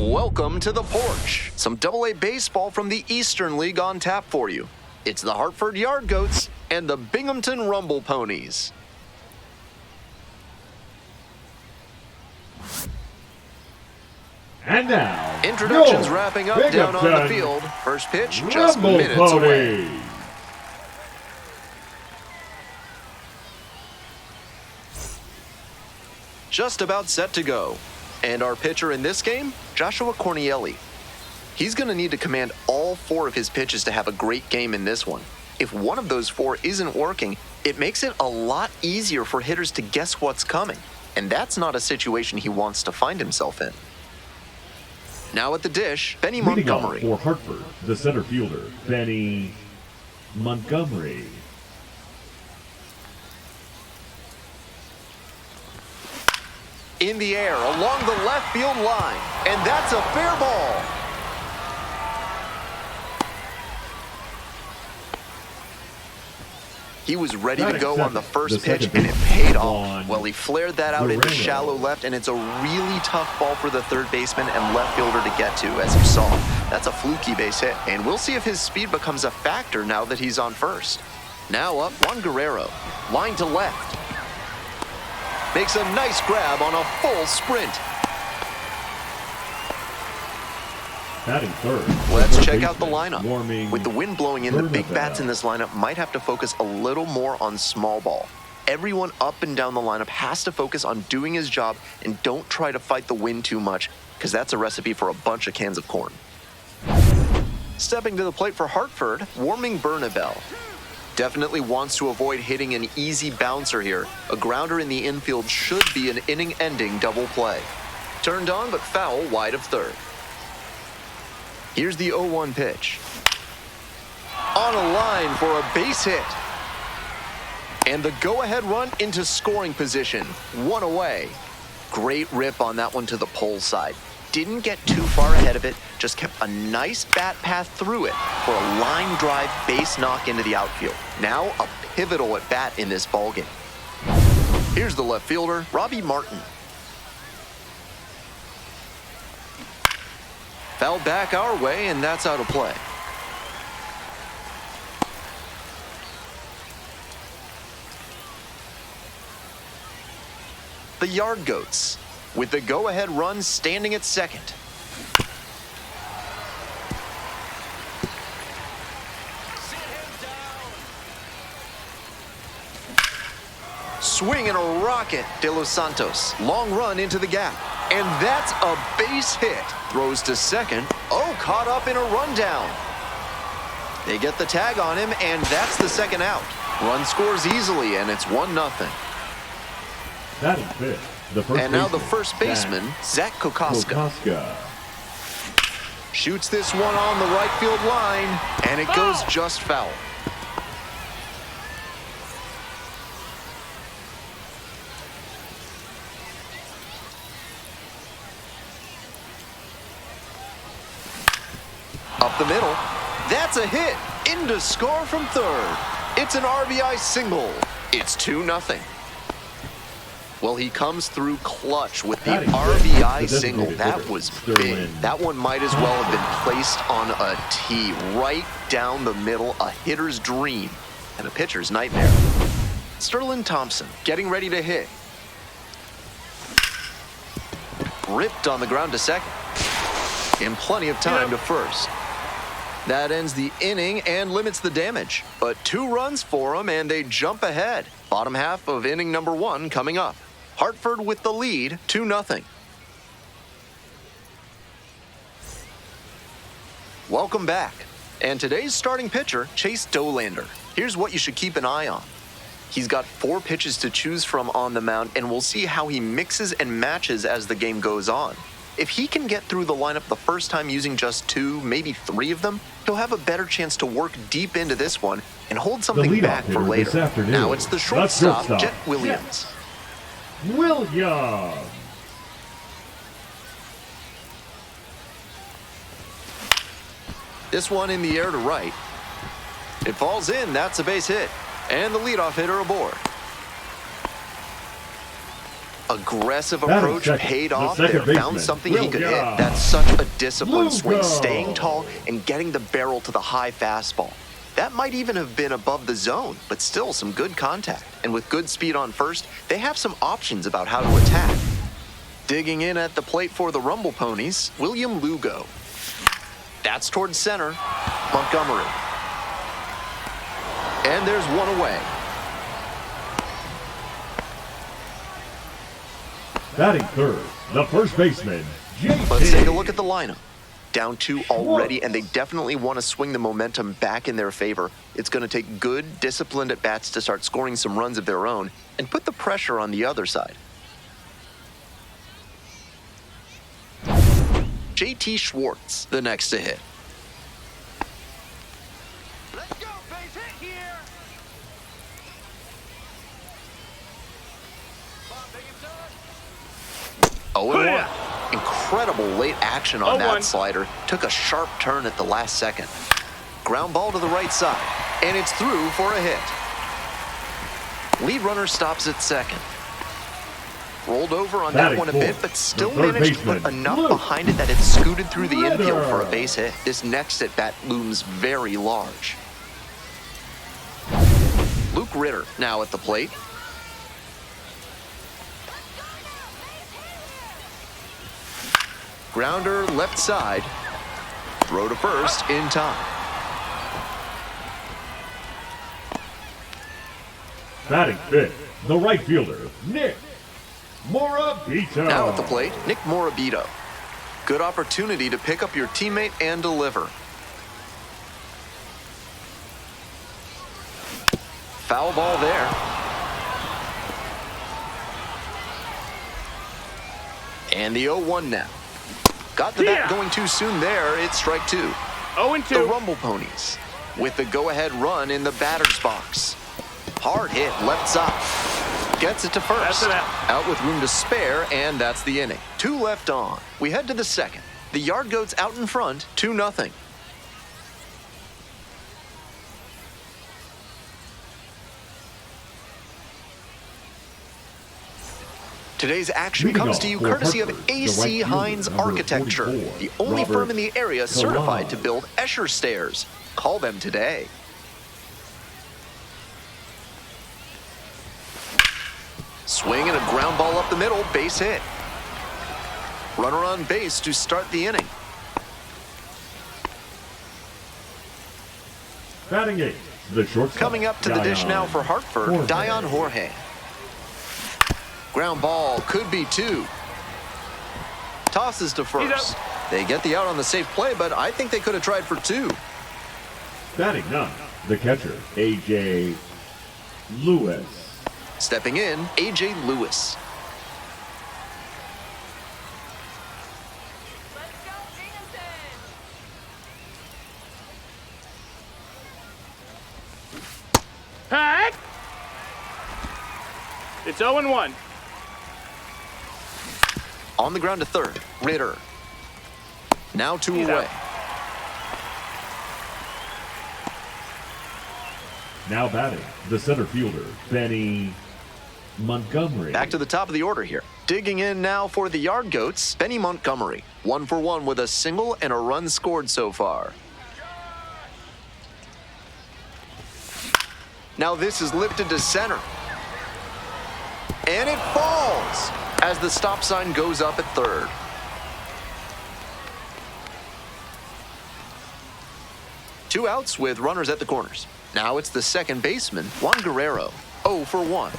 Welcome to the porch. Some AA baseball from the Eastern League on tap for you. It's the Hartford Yard Goats and the Binghamton Rumble Ponies. And now, introductions wrapping up down on the field. First pitch just minutes away. Just about set to go. And our pitcher in this game, Joshua Cornielli. He's going to need to command all 4 of his pitches to have a great game in this one. If one of those 4 isn't working, it makes it a lot easier for hitters to guess what's coming. And that's not a situation he wants to find himself in. Now at the dish, Benny Montgomery. For Hartford, the center fielder, Benny Montgomery. In the air, along the left field line, and that's a fair ball. He was ready to go on the first pitch, and it paid off. Well, he flared that out into shallow left, and it's a really tough ball for the third baseman and left fielder to get to, as you saw. That's a fluky base hit, and we'll see if his speed becomes a factor now that he's on first. Now up, Juan Guerrero, line to left. Makes a nice grab on a full sprint. Batting third. Let's check out the lineup. With the wind blowing in, the big bats in this lineup might have to focus a little more on small ball. Everyone up and down the lineup has to focus on doing his job and don't try to fight the wind too much, because that's a recipe for a bunch of cans of corn. Stepping to the plate for Hartford, Warming Bernabel. Definitely wants to avoid hitting an easy bouncer here. A grounder in the infield should be an inning-ending double play. Turned on but foul wide of third. Here's the 0-1 pitch. On a line for a base hit. And the go-ahead run into scoring position. 1 away. Great rip on that one to the pole side. Didn't get too far ahead of it, just kept a nice bat path through it for a line drive base knock into the outfield. Now a pivotal at bat in this ballgame. Here's the left fielder, Robbie Martin. Foul back our way, and that's out of play. The Yard Goats, with the go-ahead run standing at second. Swing and a rocket, De Los Santos. Long run into the gap. And that's a base hit. Throws to second. Oh, caught up in a rundown. They get the tag on him, and that's the second out. Run scores easily, and it's 1-0. That is fifth. And now the first baseman, Zach Kokoska. Shoots this one on the right field line, and it goes just foul. Up the middle. That's a hit. In to score from third. It's an RBI single. It's 2-0. Well, he comes through clutch with the RBI single. That was big. That one might as well have been placed on a tee right down the middle, a hitter's dream and a pitcher's nightmare. Sterling Thompson getting ready to hit. Ripped on the ground to second. In plenty of time to first. That ends the inning and limits the damage. But 2 runs for them, and they jump ahead. Bottom half of inning number 1 coming up. Hartford with the lead, 2-0. Welcome back. And today's starting pitcher, Chase Dolander. Here's what you should keep an eye on. He's got 4 pitches to choose from on the mound, and we'll see how he mixes and matches as the game goes on. If he can get through the lineup the first time using just 2, maybe 3 of them, he'll have a better chance to work deep into this one and hold something back for later. Now it's the shortstop, Jet Williams. This one in the air to right. It falls in, that's a base hit. And the leadoff hitter aboard. Aggressive Batting approach second, paid the off second there. baseman, Found something he could hit. Wilga. That's such a disciplined swing, Lugo. staying tall and getting the barrel to the high fastball. That might even have been above the zone, but still some good contact. And with good speed on first, they have some options about how to attack. Digging in at the plate for the Rumble Ponies, William Lugo. That's towards center, Montgomery. And there's one away. Batting third, the first baseman, JT. Let's take a look at the lineup. Down 2 already, and they definitely want to swing the momentum back in their favor. It's going to take good, disciplined at-bats to start scoring some runs of their own and put the pressure on the other side. JT Schwartz, the next to hit. Let's go, base hit here. 0-1. Incredible late action on that slider. Took a sharp turn at the last second. Ground ball to the right side, and it's through for a hit. Lead runner stops at second. Rolled over on that one a bit, but still managed to put enough behind it that it scooted through the infield for a base hit. This next at-bat looms very large. Luke Ritter now at the plate. Grounder left side. Throw to first in time. Batting fifth, the right fielder, Nick Morabito. Now at the plate, Nick Morabito. Good opportunity to pick up your teammate and deliver. Foul ball there. And the 0-1 now. Got the bat going too soon there. It's strike 2. 0-2. The Rumble Ponies with the go-ahead run in the batter's box. Hard hit left side. Gets it to first. Out with room to spare, and that's the inning. 2 left on. We head to the second. The Yard Goats out in front, 2-0. Today's action comes to you courtesy of AC Hines Architecture, the only firm in the area certified to build Escher stairs. Call them today. Swing and a ground ball up the middle, base hit. Runner on base to start the inning. Batting eighth, the shortstop. Coming up to the dish now for Hartford, Dion Jorge. Ground ball could be 2. Tosses to first. They get the out on the safe play, but I think they could have tried for 2. Batting ninth, the catcher, A.J. Lewis. Stepping in, A.J. Lewis. Let's go, Binghamton! Hack! It's 0-1. On the ground to third, Ritter. Now 2 He's away. out. Now batting, the center fielder, Benny Montgomery. Back to the top of the order here. Digging in now for the Yard Goats, Benny Montgomery. 1 for 1 with a single and a run scored so far. Now this is lifted to center. And it falls as the stop sign goes up at third. Two outs with runners at the corners. Now it's the second baseman, Juan Guerrero, 0 for 1.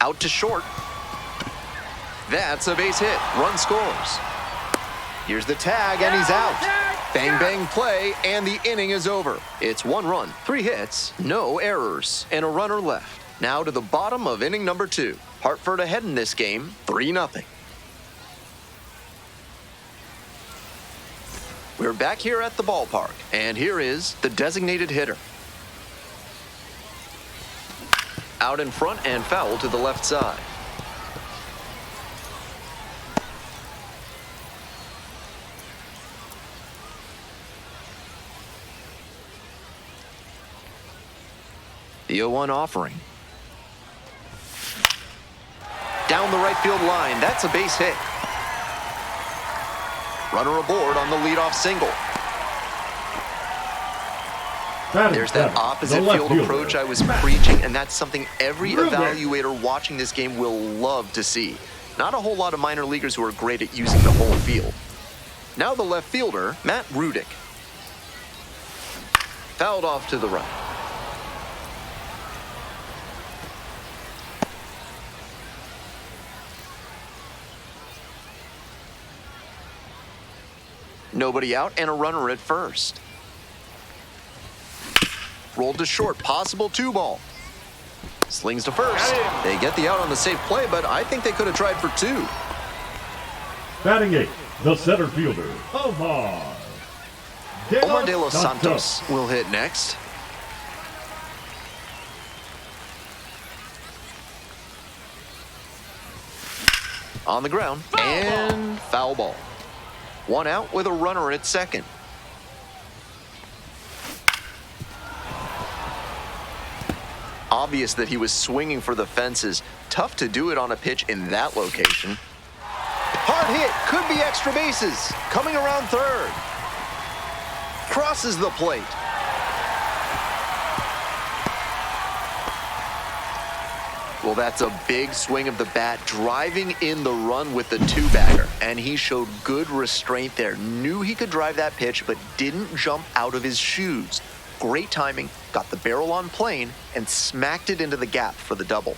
Out to short. That's a base hit. Run scores. Here's the tag, and he's out. Bang, bang play, and the inning is over. It's 1 run, 3 hits, no errors, and a runner left. Now to the bottom of inning number 2. Hartford ahead in this game, 3-0. We're back here at the ballpark, and here is the designated hitter. Out in front and foul to the left side. The 0-1 offering. Down the right field line. That's a base hit. Runner aboard on the leadoff single. There's that opposite field approach I was preaching, and that's something every evaluator watching this game will love to see. Not a whole lot of minor leaguers who are great at using the whole field. Now the left fielder, Matt Rudick. Fouled off to the right. Nobody out and a runner at first. Rolled to short, possible 2-ball. Slings to first. They get the out on the safe play, but I think they could have tried for 2. Batting 8, the center fielder, Omar De Los Santos will hit next. On the ground, and foul ball. 1 out with a runner at second. Obvious that he was swinging for the fences. Tough to do it on a pitch in that location. Hard hit, could be extra bases. Coming around third. Crosses the plate. Well, that's a big swing of the bat, driving in the run with the 2-bagger. And he showed good restraint there. Knew he could drive that pitch, but didn't jump out of his shoes. Great timing, got the barrel on plane, and smacked it into the gap for the double.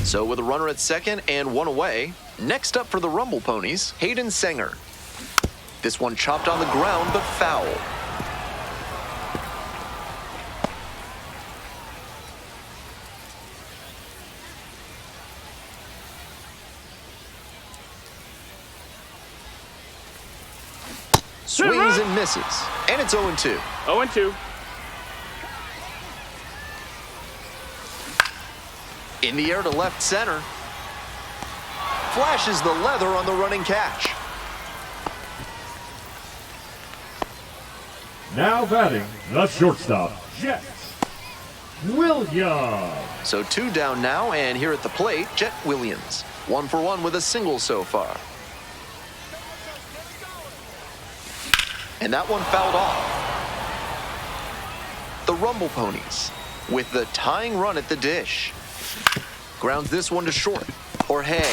So with a runner at second and 1 away, next up for the Rumble Ponies, Hayden Sanger. This one chopped on the ground, but foul. Swings and misses, and it's 0-2. 0-2. In the air to left center. Flashes the leather on the running catch. Now batting, the shortstop, Jets Williams. So 2 down now, and here at the plate, Jet Williams. 1 for 1 with a single so far. And that one fouled off. The Rumble Ponies with the tying run at the dish. Grounds this one to short. Jorge.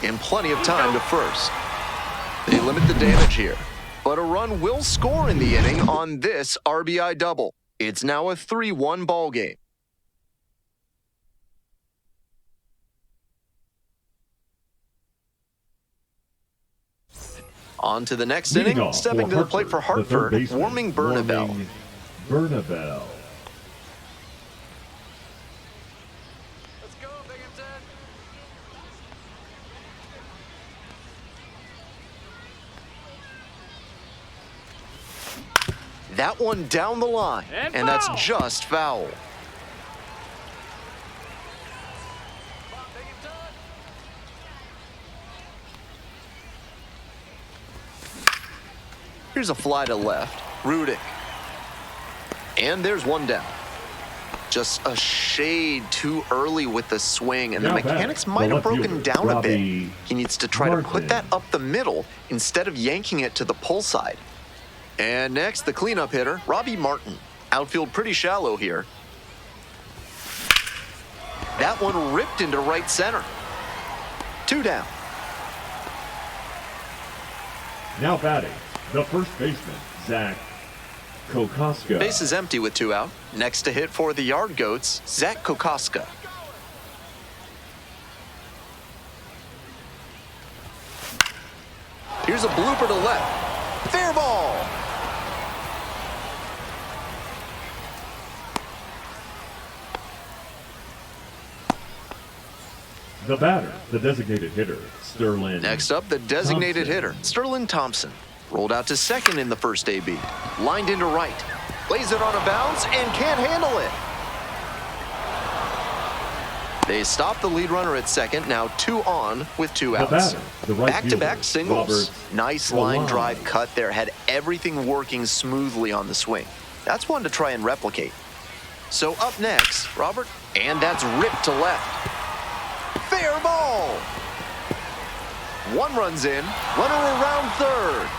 And plenty of time to first. They limit the damage here. But a run will score in the inning on this RBI double. It's now a 3-1 ball game. On to the next inning, stepping to the plate for Hartford, Warming Bernabel. Let's go, Binghamton. That one down the line, and that's just foul. Here's a fly to left. Rudick. And there's one down. Just a shade too early with the swing, and the mechanics might have broken down a bit. He needs to try to put that up the middle instead of yanking it to the pull side. And next, the cleanup hitter, Robbie Martin. Outfield pretty shallow here. That one ripped into right center. 2 down. Now batting, the first baseman, Zach Kokoska. Base is empty with 2 out. Next to hit for the Yard Goats, Zach Kokoska. Here's a blooper to left. Fair ball. The batter, the designated hitter, Sterling. Next up, the designated hitter, Sterling Thompson. Rolled out to second in the first AB. Lined into right. Lays it on a bounce and can't handle it. They stop the lead runner at second, now 2 on with 2 outs. Batter, the right Back-to-back fielder, singles. Robert Nice line Lalonde. drive cut there, had everything working smoothly on the swing. That's one to try and replicate. So up next, Robert, and that's ripped to left. Fair ball. One run's in, runner around third.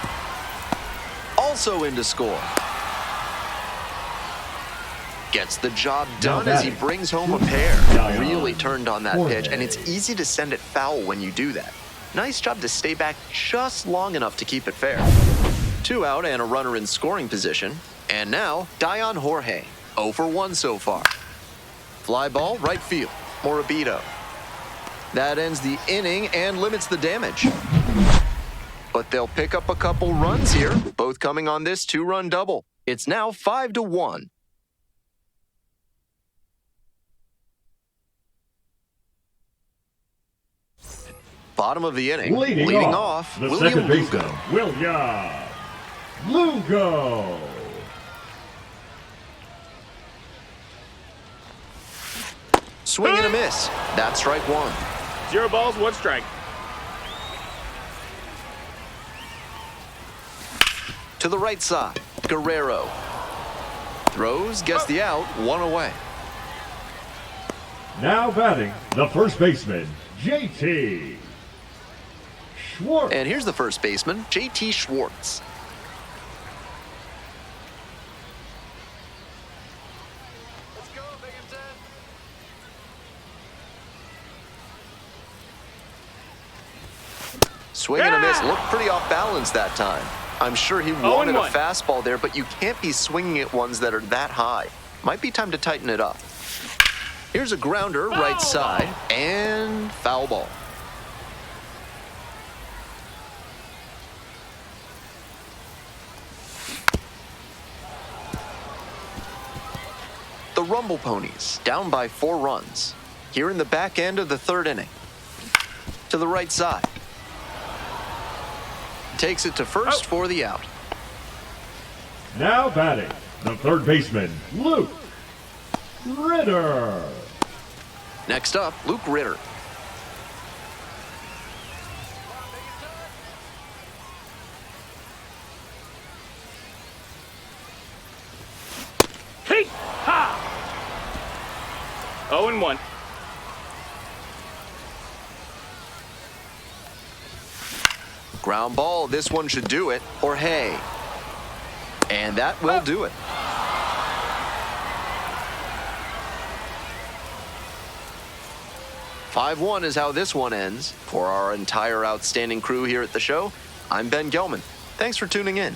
Also in to score. Gets the job done as he brings home a pair. Really turned on that pitch, and it's easy to send it foul when you do that. Nice job to stay back just long enough to keep it fair. 2 out and a runner in scoring position. And now, Dion Jorge, 0 for 1 so far. Fly ball, right field, Morabito. That ends the inning and limits the damage. But they'll pick up a couple runs here, both coming on this 2-run double. It's now 5-1. Bottom of the inning, leading off the William second baseman, Lugo. William Lugo. Swing and a miss. That's strike 1. 0 balls, 1 strike. To the right side, Guerrero. Throws, gets the out, 1 away. Now batting, the first baseman, JT Schwartz. And here's the first baseman, JT Schwartz. Let's go, Binghamton. Swing and a miss. Looked pretty off balance that time. I'm sure he wanted a 0-1. fastball there, but you can't be swinging at ones that are that high. Might be time to tighten it up. Here's a grounder, right side, and foul ball. The Rumble Ponies, down by 4 runs. Here in the back end of the 3rd inning. To the right side. Takes it to first for the out. Now batting, the third baseman, Luke Ritter. Next up, Luke Ritter. Hey! Ha! 0-1. Ground ball, this one should do it. Jorge. And that will do it. "5-1 is how this one ends. For our entire outstanding crew here at the show, I'm Ben Gelman. Thanks for tuning in.